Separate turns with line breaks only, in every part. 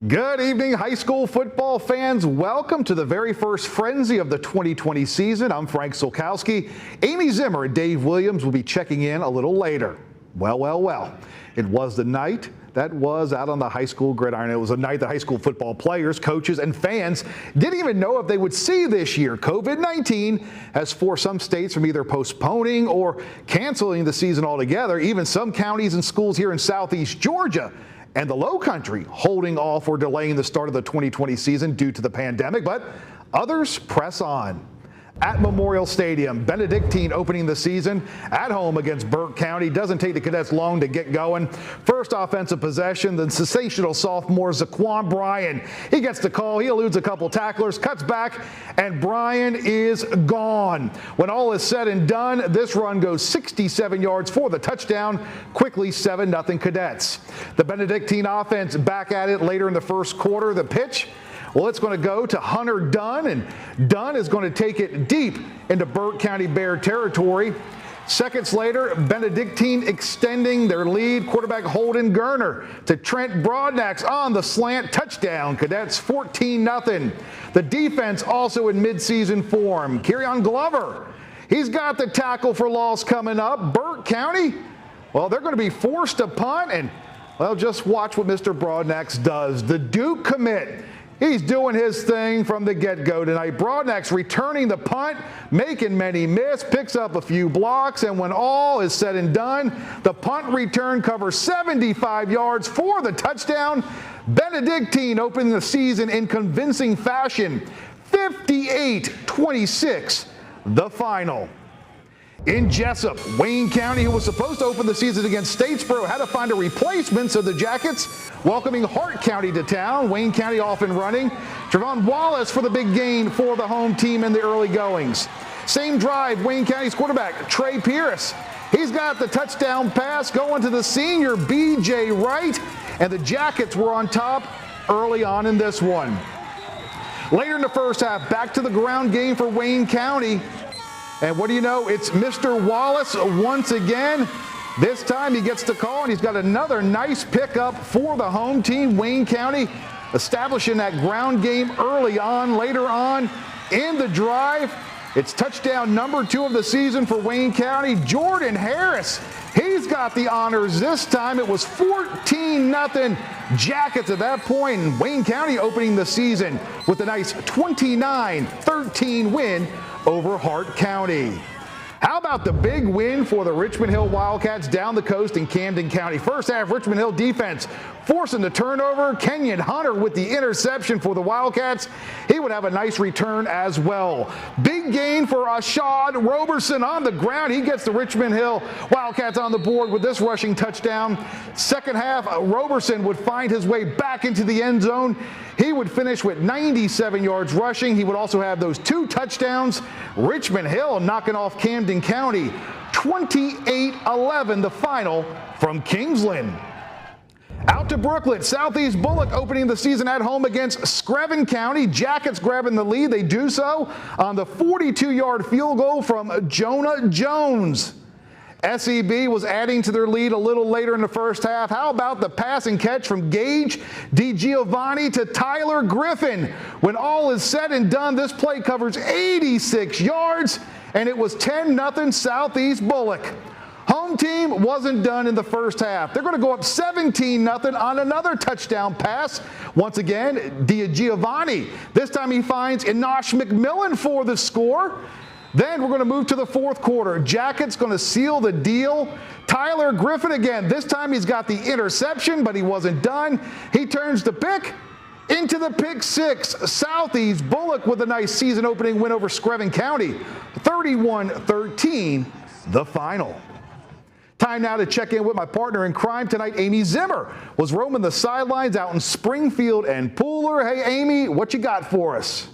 Good evening, high school football fans. Welcome to the very first frenzy of the 2020 season. I'm Frank Solkowski. Amy Zimmer and Dave Williams will be checking in a little later. Well. It was the night that was out on the high school gridiron. It was a night that high school football players, coaches, and fans didn't even know if they would see this year. COVID-19 has forced some states from either postponing or canceling the season altogether. Even some counties and schools here in southeast Georgia and the Low Country holding off or delaying the start of the 2020 season due to the pandemic, but others press on. At Memorial Stadium, Benedictine opening the season at home against Burke County. Doesn't take the Cadets long to get going. First offensive possession, the sensational sophomore Zaquan Bryan. He gets the call, he eludes a couple tacklers, cuts back, and Bryan is gone. When all is said and done, this run goes 67 yards for the touchdown. Quickly 7-0 Cadets. The Benedictine offense back at it later in the first quarter. The pitch, well, it's going to go to Hunter Dunn, and Dunn is going to take it deep into Burke County Bear territory. Seconds later, Benedictine extending their lead. Quarterback Holden Gerner to Trent Broadnax on the slant touchdown. Cadets 14-0. The defense also in midseason form. Kerryon Glover, he's got the tackle for loss coming up. Burke County, well, they're going to be forced to punt, and, well, just watch what Mr. Broadnax does. The Duke commit, he's doing his thing from the get-go tonight. Broadnax returning the punt, making many miss, picks up a few blocks, and when all is said and done, the punt return covers 75 yards for the touchdown. Benedictine opening the season in convincing fashion, 58-26, the final. In Jessup, Wayne County, who was supposed to open the season against Statesboro, had to find a replacement, so the Jackets welcoming Hart County to town. Wayne County off and running. Trevon Wallace for the big gain for the home team in the early goings. Same drive, Wayne County's quarterback, Trey Pierce. He's got the touchdown pass going to the senior, B.J. Wright, and the Jackets were on top early on in this one. Later in the first half, back to the ground game for Wayne County. And what do you know? It's Mr. Wallace once again. This time he gets the call, and he's got another nice pickup for the home team. Wayne County establishing that ground game early on. Later on in the drive, it's touchdown number 2 of the season for Wayne County. Jordan Harris, he's got the honors this time. It was 14-0 Jackets at that point, and Wayne County opening the season with a nice 29-13 win over Hart County. How about the big win for the Richmond Hill Wildcats down the coast in Camden County? First half, Richmond Hill defense forcing the turnover. Kenyon Hunter with the interception for the Wildcats. He would have a nice return as well. Big gain for Ashad Roberson on the ground. He gets the Richmond Hill Wildcats on the board with this rushing touchdown. Second half, Roberson would find his way back into the end zone. He would finish with 97 yards rushing. He would also have those 2 touchdowns. Richmond Hill knocking off Camden County. 28-11 the final from Kingsland. Out to Brooklyn, Southeast Bullock opening the season at home against Screven County. Jackets grabbing the lead. They do so on the 42-yard field goal from Jonah Jones. SEB was adding to their lead a little later in the first half. How about the pass and catch from Gage DiGiovanni to Tyler Griffin? When all is said and done, this play covers 86 yards, and it was 10-0 Southeast Bullock. Home team wasn't done in the first half. They're going to go up 17-0 on another touchdown pass. Once again, DiGiovanni. This time he finds Enosh McMillan for the score. Then we're going to move to the fourth quarter. Jackets going to seal the deal. Tyler Griffin again. This time he's got the interception, but he wasn't done. He turns the pick into the pick 6. Southeast Bullock with a nice season opening win over Screven County. 31-13, the final. Time now to check in with my partner in crime tonight. Amy Zimmer was roaming the sidelines out in Springfield and Pooler. Hey, Amy, what you got for us?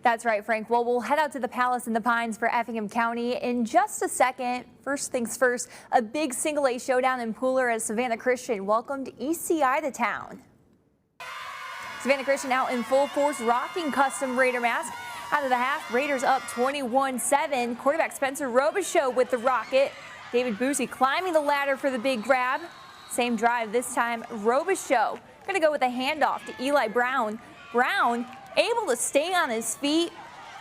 That's right, Frank. Well, we'll head out to the Palace in the Pines for Effingham County in just a second. First things first, a big single-A showdown in Pooler as Savannah Christian welcomed ECI to town. Savannah Christian out in full force, rocking custom Raider mask. Out of the half, Raiders up 21-7. Quarterback Spencer Robichaux with the rocket. David Boozy climbing the ladder for the big grab. Same drive this time. Robichaux going to go with a handoff to Eli Brown. Brown able to stay on his feet,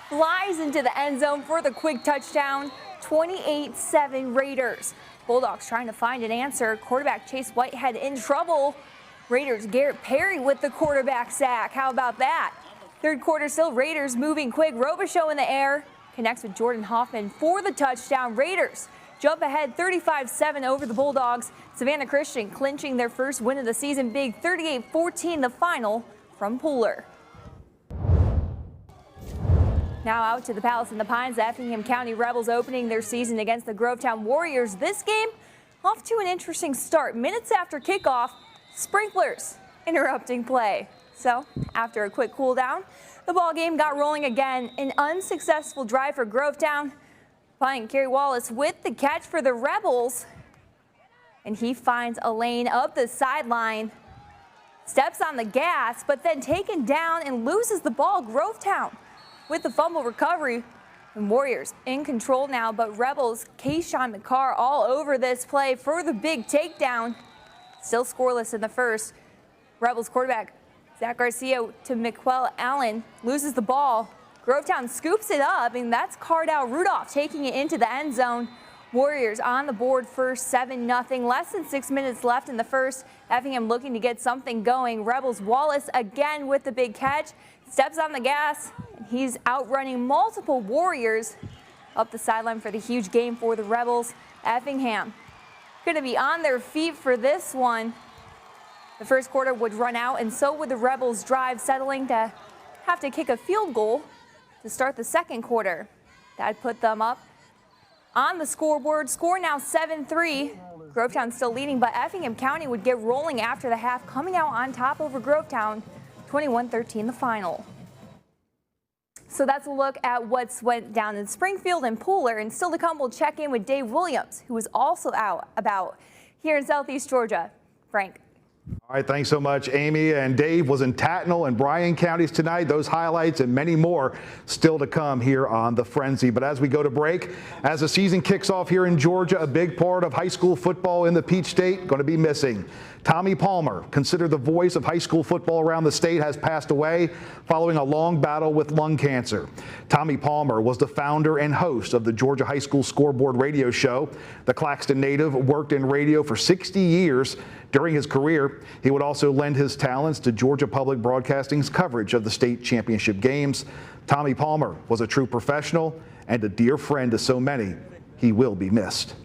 flies into the end zone for the quick touchdown. 28-7 Raiders. Bulldogs trying to find an answer. Quarterback Chase Whitehead in trouble. Raiders Garrett Perry with the quarterback sack. How about that? Third quarter still Raiders moving quick. Robichaux in the air. Connects with Jordan Hoffman for the touchdown. Raiders jump ahead 35-7 over the Bulldogs. Savannah Christian clinching their first win of the season. Big 38-14 the final from Pooler. Now out to the Palace in the Pines. The Effingham County Rebels opening their season against the Grovetown Warriors. This game off to an interesting start. Minutes after kickoff, sprinklers interrupting play. So after a quick cool down, the ball game got rolling again. An unsuccessful drive for Grovetown. Finding Kerry Wallace with the catch for the Rebels. And he finds a lane up the sideline. Steps on the gas, but then taken down and loses the ball. Grovetown with the fumble recovery. And Warriors in control now, but Rebels, Kayshawn McCarr all over this play for the big takedown. Still scoreless in the first. Rebels quarterback Zach Garcia to Miquel Allen loses the ball. Grovetown scoops it up, and that's Cardell Rudolph taking it into the end zone. Warriors on the board first, 7-0. Less than 6 minutes left in the first. Effingham looking to get something going. Rebels Wallace again with the big catch. Steps on the gas. He's outrunning multiple Warriors up the sideline for the huge game for the Rebels. Effingham going to be on their feet for this one. The first quarter would run out, and so would the Rebels drive, settling to have to kick a field goal to start the second quarter. That put them up on the scoreboard. Score now 7-3. Grovetown still leading, but Effingham County would get rolling after the half, coming out on top over Grovetown, 21-13 the final. So that's a look at what's went down in Springfield and Pooler, and still to come, we'll check in with Dave Williams, who is also out about here in Southeast Georgia. Frank.
All right, thanks so much, Amy. And Dave was in Tattnall and Bryan counties tonight. Those highlights and many more still to come here on The Frenzy. But as we go to break, as the season kicks off here in Georgia, a big part of high school football in the Peach State going to be missing. Tommy Palmer, considered the voice of high school football around the state, has passed away following a long battle with lung cancer. Tommy Palmer was the founder and host of the Georgia High School Scoreboard radio show. The Claxton native worked in radio for 60 years. During his career, he would also lend his talents to Georgia Public Broadcasting's coverage of the state championship games. Tommy Palmer was a true professional and a dear friend to so many. He will be missed.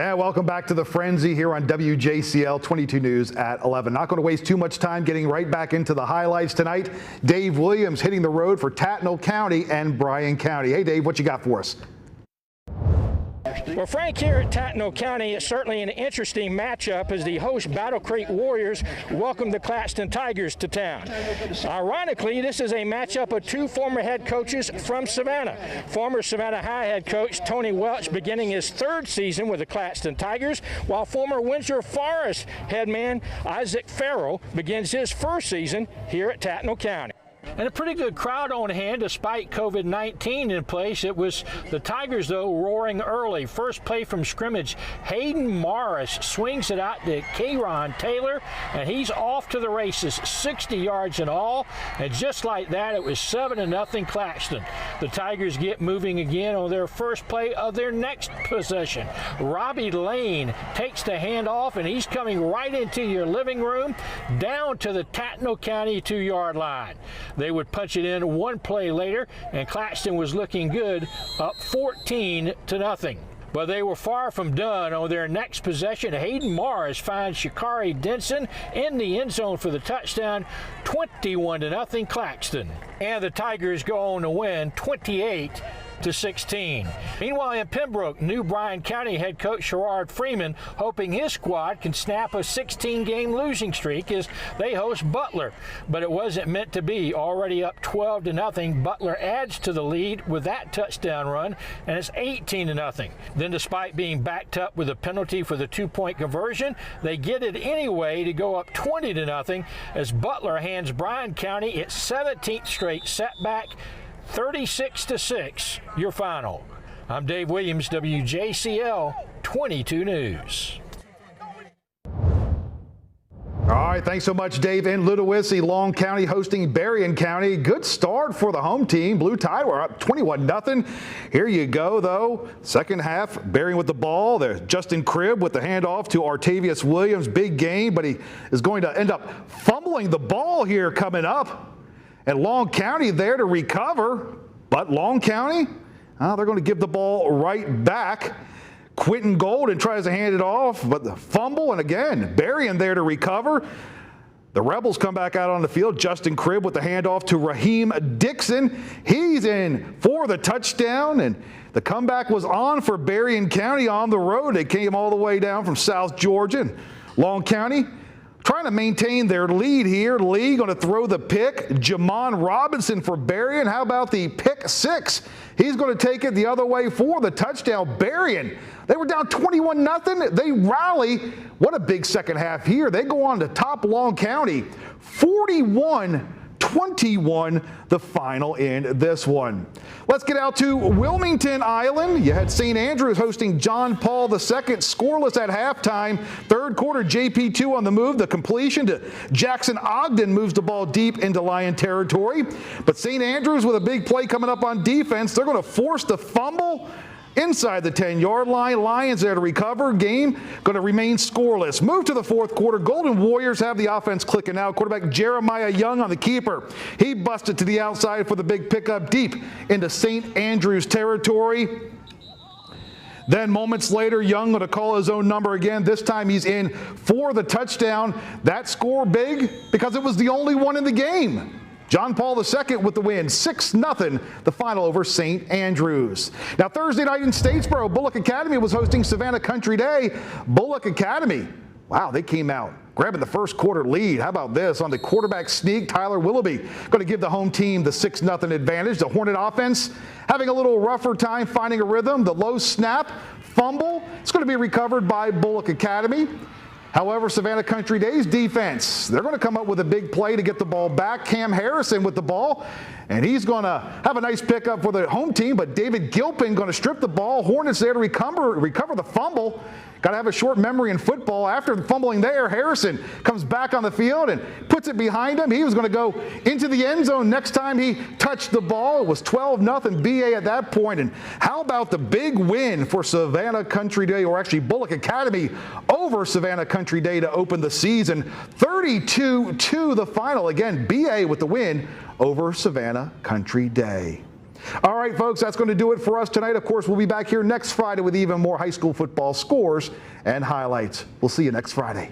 And welcome back to the Frenzy here on WJCL 22 News at 11. Not going to waste too much time getting right back into the highlights tonight. Dave Williams hitting the road for Tattnall County and Bryan County. Hey, Dave, what you got for us?
Well, Frank, here at Tattnall County, it's certainly an interesting matchup as the host Battle Creek Warriors welcome the Claxton Tigers to town. Ironically, this is a matchup of two former head coaches from Savannah. Former Savannah High head coach Tony Welch beginning his third season with the Claxton Tigers, while former Windsor Forest head man Isaac Farrell begins his first season here at Tattnall County. And a pretty good crowd on hand despite COVID-19 in place. It was the Tigers, though, roaring early. First play from scrimmage, Hayden Morris swings it out to Kayron Taylor, and he's off to the races, 60 yards in all. And just like that, it was 7-0 Claxton. The Tigers get moving again on their first play of their next possession. Robbie Lane takes the handoff, and he's coming right into your living room, down to the Tattnall County 2-yard line. They would punch it in one play later, and Claxton was looking good, up 14-0. But they were far from done on their next possession. Hayden Morris finds Shakari Denson in the end zone for the touchdown, 21-0 Claxton. And the Tigers go on to win 28-16. Meanwhile, in Pembroke, new Bryan County head coach Sherrod Freeman hoping his squad can snap a 16-game losing streak as they host Butler. But it wasn't meant to be. Already up 12-0, Butler adds to the lead with that touchdown run, and it's 18-0. Then, despite being backed up with a penalty for the 2-point conversion, they get it anyway to go up 20-0 as Butler hands Bryan County its 17th straight setback. 36-6, your final. I'm Dave Williams, WJCL 22 News.
All right, thanks so much, Dave. In Ludowici, Long County hosting Berrien County. Good start for the home team. Blue Tide were up 21-0. Here you go, though. Second half, Berrien with the ball. There's Justin Cribb with the handoff to Artavius Williams. Big game, but he is going to end up fumbling the ball here coming up. And Long County there to recover, but Long County, they're going to give the ball right back. Quentin Golden tries to hand it off, but the fumble, and again, Berrien there to recover. The Rebels come back out on the field. Justin Cribb with the handoff to Raheem Dixon. He's in for the touchdown, and the comeback was on for Berrien County on the road. They came all the way down from South Georgia. And Long County trying to maintain their lead here. Lee going to throw the pick. Jamon Robinson for Berrien. How about the pick six? He's going to take it the other way for the touchdown. Berrien, they were down 21-0. They rally. What a big second half here. They go on to top Long County. 41-21, the final in this one. Let's get out to Wilmington Island. You had St. Andrews hosting John Paul II, scoreless at halftime. Third quarter, JP2 on the move. The completion to Jackson Ogden moves the ball deep into Lion territory. But St. Andrews with a big play coming up on defense. They're going to force the fumble inside the 10-yard line. Lions there to recover. Game going to remain scoreless. Move to the fourth quarter. Golden Warriors have the offense clicking now. Quarterback Jeremiah Young on the keeper. He busted to the outside for the big pickup deep into St. Andrews territory. Then moments later, Young going to call his own number again. This time he's in for the touchdown. That score big because it was the only one in the game. John Paul II with the win, 6-0, the final over St. Andrews. Now, Thursday night in Statesboro, Bullock Academy was hosting Savannah Country Day. Bullock Academy, wow, they came out grabbing the first quarter lead. How about this? On the quarterback sneak, Tyler Willoughby going to give the home team the 6-0 advantage. The Hornet offense having a little rougher time finding a rhythm. The low snap, fumble, it's going to be recovered by Bullock Academy. However, Savannah Country Day's defense, they're going to come up with a big play to get the ball back. Cam Harrison with the ball, and he's going to have a nice pickup for the home team, but David Gilpin going to strip the ball. Hornets there to recover the fumble. Got to have a short memory in football. After fumbling there, Harrison comes back on the field and puts it behind him. He was going to go into the end zone next time he touched the ball. It was 12-0 BA at that point. And how about the big win for Savannah Country Day, or actually Bullock Academy over Savannah Country Day to open the season? 32-2 the final. Again, BA with the win over Savannah Country Day. All right, folks, that's going to do it for us tonight. Of course, we'll be back here next Friday with even more high school football scores and highlights. We'll see you next Friday.